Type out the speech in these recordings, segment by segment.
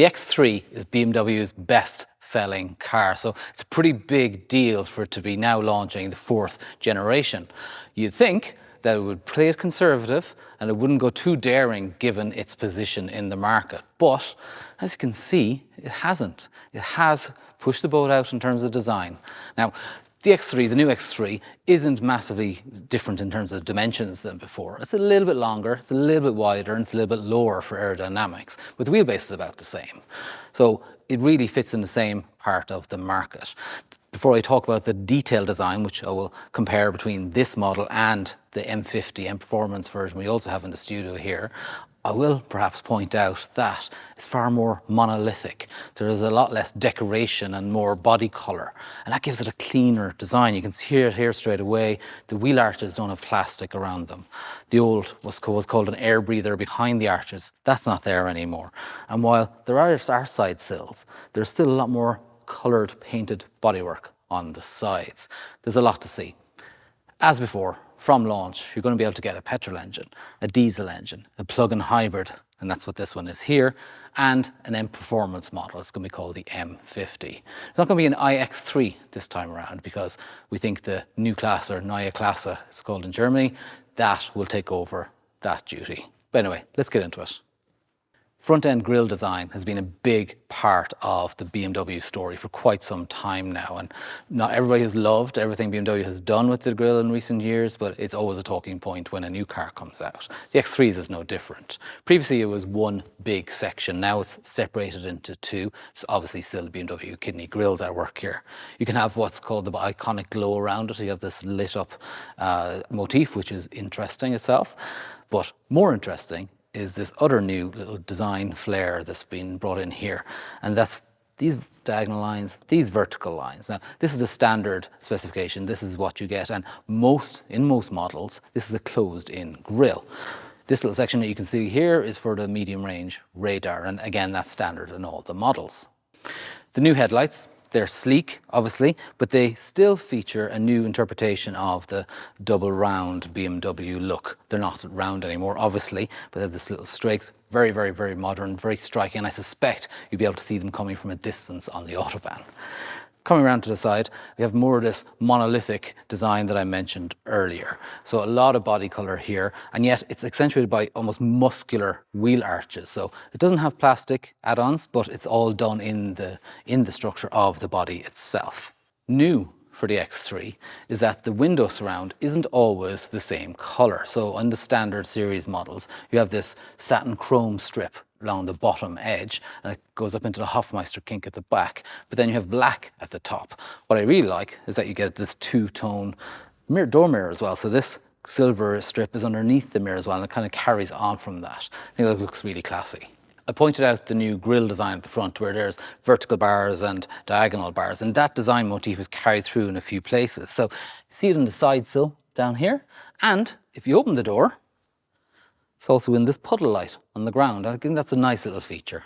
The X3 is BMW's best-selling car, so it's a pretty big deal for it to be now launching the 4th generation. You'd think that it would play it conservative and it wouldn't go too daring given its position in the market. But as you can see, it hasn't. It has pushed the boat out in terms of design. Now, the X3, the new X3, isn't massively different in terms of dimensions than before. It's a little bit longer, it's a little bit wider, and it's a little bit lower for aerodynamics, but the wheelbase is about the same. So it really fits in the same part of the market. Before I talk about the detailed design, which I will compare between this model and the M50 M Performance version we also have in the studio here, I will perhaps point out that it's far more monolithic. There is a lot less decoration and more body colour, and that gives it a cleaner design. You can see it here straight away. The wheel arches don't have plastic around them. The old was called an air breather behind the arches. That's not there anymore. And while there are side sills, there's still a lot more coloured painted bodywork on the sides. There's a lot to see. As before, from launch, you're going to be able to get a petrol engine, a diesel engine, a plug-in hybrid, and that's what this one is here, and an M Performance model. It's going to be called the M50. It's not going to be an iX3 this time around because we think the new class, or Neue Klasse, it's called in Germany, that will take over that duty. But anyway, let's get into it. Front-end grille design has been a big part of the BMW story for quite some time now, and not everybody has loved everything BMW has done with the grille in recent years, but it's always a talking point when a new car comes out. The X3s is no different. Previously it was one big section, now it's separated into two. It's obviously still the BMW kidney grilles at work here. You can have what's called the iconic glow around it. You have this lit up motif, which is interesting itself, but more interesting is this other new little design flair that's been brought in here. And that's these diagonal lines, these vertical lines. Now, this is the standard specification. This is what you get. And in most models, this is a closed-in grille. This little section that you can see here is for the medium range radar. And again, that's standard in all the models. The new headlights, they're sleek, obviously, but they still feature a new interpretation of the double round BMW look. They're not round anymore, obviously, but they have this little streaks. Very, very, very modern, very striking, and I suspect you'll be able to see them coming from a distance on the Autobahn. Coming around to the side, we have more of this monolithic design that I mentioned earlier. So a lot of body colour here, and yet it's accentuated by almost muscular wheel arches. So it doesn't have plastic add-ons, but it's all done in the structure of the body itself. New for the X3 is that the window surround isn't always the same colour. So on the standard series models, you have this satin chrome strip along the bottom edge, and it goes up into the Hofmeister kink at the back, but then you have black at the top. What I really like is that you get this two-tone door mirror as well. So this silver strip is underneath the mirror as well, and it kind of carries on from that. I think that looks really classy. I pointed out the new grille design at the front where there's vertical bars and diagonal bars, and that design motif is carried through in a few places. So you see it on the side sill down here, and if you open the door, it's also in this puddle light on the ground. I think that's a nice little feature.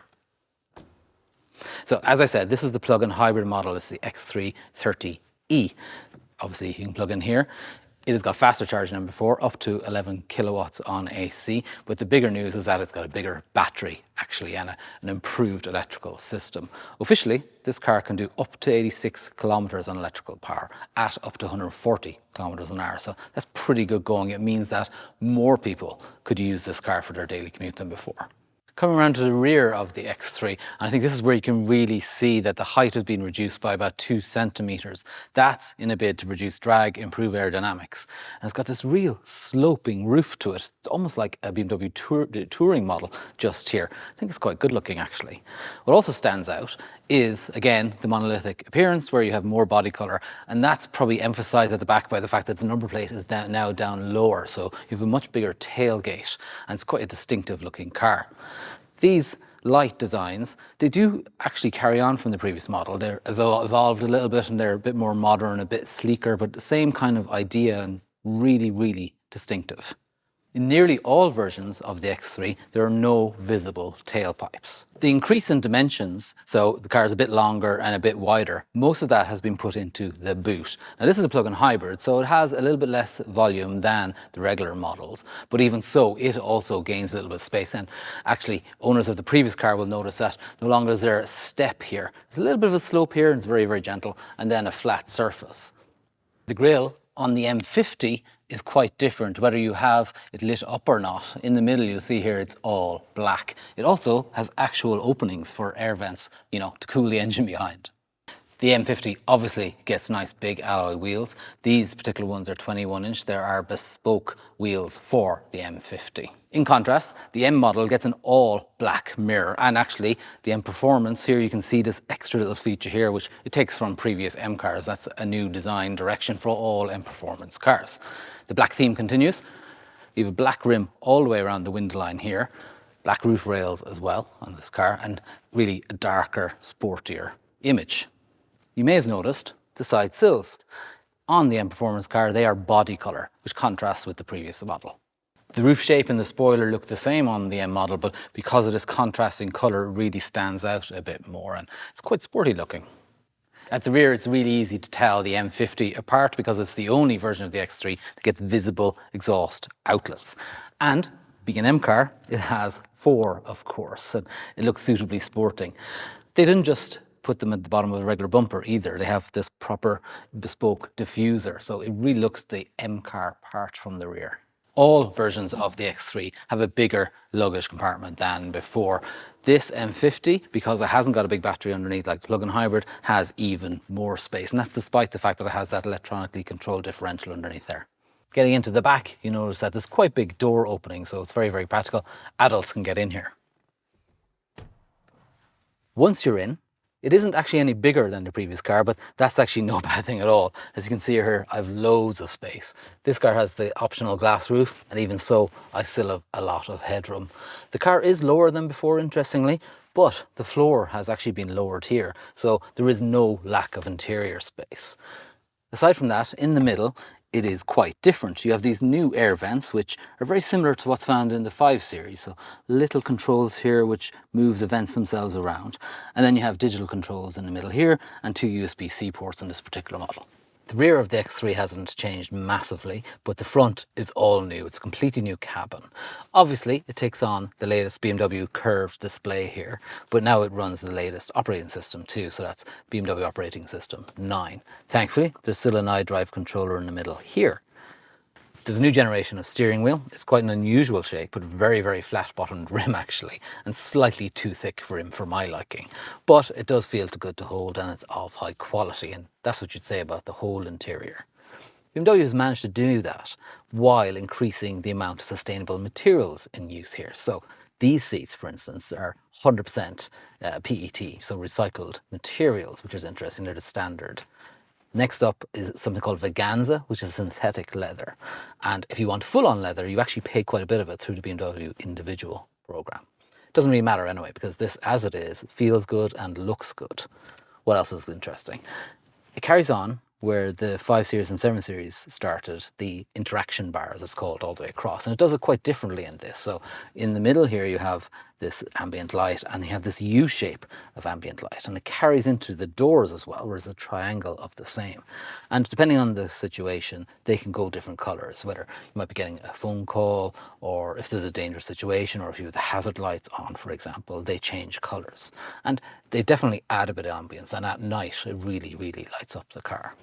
So as I said, this is the plug-in hybrid model. It's the X330e. Obviously, you can plug in here. It has got faster charging than before, up to 11 kilowatts on AC. But the bigger news is that it's got a bigger battery, actually, and an improved electrical system. Officially, this car can do up to 86 kilometres on electrical power at up to 140 kilometres an hour. So that's pretty good going. It means that more people could use this car for their daily commute than before. Coming around to the rear of the X3, and I think this is where you can really see that the height has been reduced by about 2 centimetres. That's in a bid to reduce drag, improve aerodynamics. And it's got this real sloping roof to it. It's almost like a BMW touring model just here. I think it's quite good looking, actually. What also stands out is, again, the monolithic appearance where you have more body colour, and that's probably emphasised at the back by the fact that the number plate is now down lower, so you have a much bigger tailgate, and it's quite a distinctive looking car. These light designs, they do actually carry on from the previous model. They're evolved a little bit and they're a bit more modern, a bit sleeker, but the same kind of idea and really, really distinctive. In nearly all versions of the X3, there are no visible tailpipes. The increase in dimensions, so the car is a bit longer and a bit wider, most of that has been put into the boot. Now this is a plug-in hybrid, so it has a little bit less volume than the regular models, but even so, it also gains a little bit of space. And actually, owners of the previous car will notice that no longer is there a step here. There's a little bit of a slope here, and it's very, very gentle, and then a flat surface. The grille on the M50 is quite different, whether you have it lit up or not. In the middle, you'll see here it's all black. It also has actual openings for air vents, to cool the engine behind. The M50 obviously gets nice big alloy wheels. These particular ones are 21-inch. There are bespoke wheels for the M50. In contrast, the M model gets an all black mirror, and actually the M Performance, here you can see this extra little feature here which it takes from previous M cars. That's a new design direction for all M Performance cars. The black theme continues. You have a black rim all the way around the window line here, black roof rails as well on this car, and really a darker, sportier image. You may have noticed the side sills. On the M Performance car, they are body colour, which contrasts with the previous model. The roof shape and the spoiler look the same on the M model, but because of this contrasting colour, it really stands out a bit more, and it's quite sporty looking. At the rear, it's really easy to tell the M50 apart because it's the only version of the X3 that gets visible exhaust outlets. And being an M car, it has 4, of course, and it looks suitably sporting. They didn't just put them at the bottom of a regular bumper either. They have this proper bespoke diffuser, so it really looks the M car part from the rear. All versions of the X3 have a bigger luggage compartment than before. This M50, because it hasn't got a big battery underneath like the plug-in hybrid, has even more space, and that's despite the fact that it has that electronically controlled differential underneath there. Getting into the back, you notice that there's quite big door openings, so it's very, very practical. Adults can get in here. Once you're in, it isn't actually any bigger than the previous car, but that's actually no bad thing at all. As you can see here, I have loads of space. This car has the optional glass roof, and even so, I still have a lot of headroom. The car is lower than before, interestingly, but the floor has actually been lowered here, so there is no lack of interior space. Aside from that, in the middle, it is quite different. You have these new air vents, which are very similar to what's found in the 5 Series. So little controls here which move the vents themselves around. And then you have digital controls in the middle here and 2 USB-C ports in this particular model. The rear of the X3 hasn't changed massively, but the front is all new. It's a completely new cabin. Obviously, it takes on the latest BMW curved display here, but now it runs the latest operating system too, so that's BMW Operating System 9. Thankfully, there's still an iDrive controller in the middle here. There's a new generation of steering wheel. It's quite an unusual shape, but very, very flat-bottomed rim actually, and slightly too thick for him for my liking. But it does feel good to hold, and it's of high quality, and that's what you'd say about the whole interior. BMW has managed to do that while increasing the amount of sustainable materials in use here. So these seats, for instance, are 100% PET, so recycled materials, which is interesting. They're the standard. Next up is something called Veganza, which is synthetic leather. And if you want full-on leather, you actually pay quite a bit of it through the BMW individual program. It doesn't really matter anyway, because this, as it is, feels good and looks good. What else is interesting? It carries on where the 5 Series and 7 Series started, the interaction bar, as it's called, all the way across. And it does it quite differently in this. So in the middle here, you have this ambient light, and you have this U shape of ambient light, and it carries into the doors as well, whereas a triangle of the same. And depending on the situation, they can go different colors, whether you might be getting a phone call, or if there's a dangerous situation, or if you have the hazard lights on, for example, they change colors. And they definitely add a bit of ambience, and at night, it really, really lights up the car.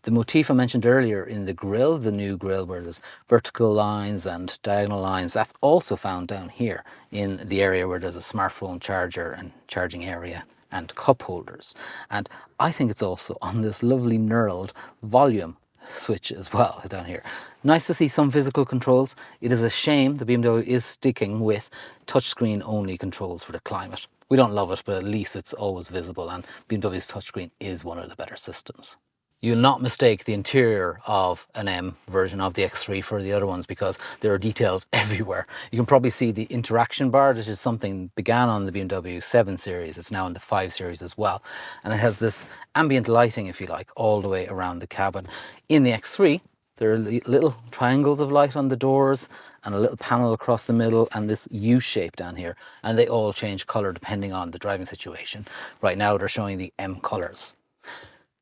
The motif I mentioned earlier in the grille, the new grille where there's vertical lines and diagonal lines, that's also found down here in the area where there's a smartphone charger and charging area and cup holders. And I think it's also on this lovely knurled volume switch as well down here. Nice to see some physical controls. It is a shame the BMW is sticking with touchscreen only controls for the climate. We don't love it, but at least it's always visible, and BMW's touchscreen is one of the better systems. You'll not mistake the interior of an M version of the X3 for the other ones, because there are details everywhere. You can probably see the interaction bar, which is something began on the BMW 7 Series. It's now in the 5 Series as well. And it has this ambient lighting, if you like, all the way around the cabin. In the X3, there are little triangles of light on the doors, and a little panel across the middle and this U shape down here. And they all change colour depending on the driving situation. Right now they're showing the M colours.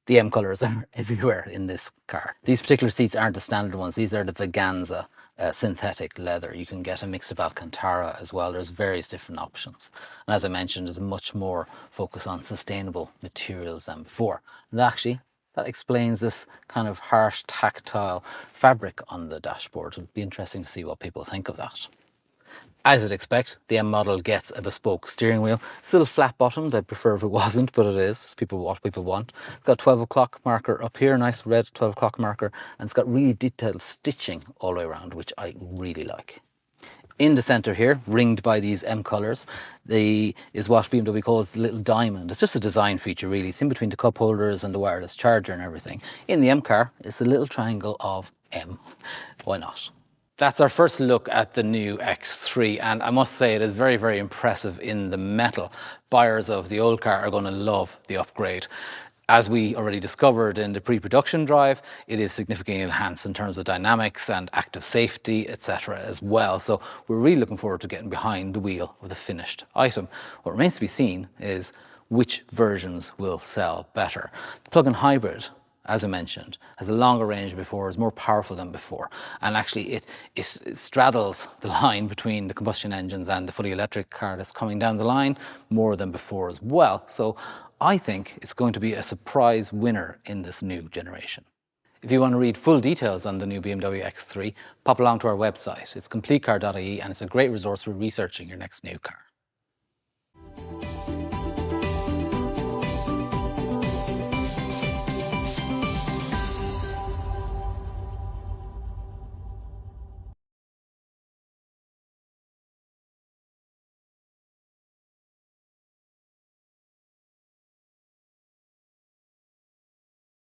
The M colours are everywhere in this car. These particular seats aren't the standard ones. These are the Veganza synthetic leather. You can get a mix of Alcantara as well. There's various different options. And as I mentioned, there's much more focus on sustainable materials than before. And actually, that explains this kind of harsh tactile fabric on the dashboard. It'll be interesting to see what people think of that. As I'd expect, the M model gets a bespoke steering wheel. Still flat bottomed, I'd prefer if it wasn't, but it is. It's what people want. It's got 12 o'clock marker up here, nice red 12 o'clock marker, and it's got really detailed stitching all the way around, which I really like. In the centre here, ringed by these M colours, is what BMW calls the little diamond. It's just a design feature really. It's in between the cup holders and the wireless charger and everything. In the M car, it's a little triangle of M. Why not? That's our first look at the new X3, and I must say it is very, very impressive in the metal. Buyers of the old car are going to love the upgrade. As we already discovered in the pre-production drive, it is significantly enhanced in terms of dynamics and active safety, etc. as well. So we're really looking forward to getting behind the wheel of the finished item. What remains to be seen is which versions will sell better. The plug-in hybrid, as I mentioned, has a longer range before, is more powerful than before. And actually it straddles the line between the combustion engines and the fully electric car that's coming down the line more than before as well. So I think it's going to be a surprise winner in this new generation. If you want to read full details on the new BMW X3, pop along to our website. It's CompleteCar.ie and it's a great resource for researching your next new car.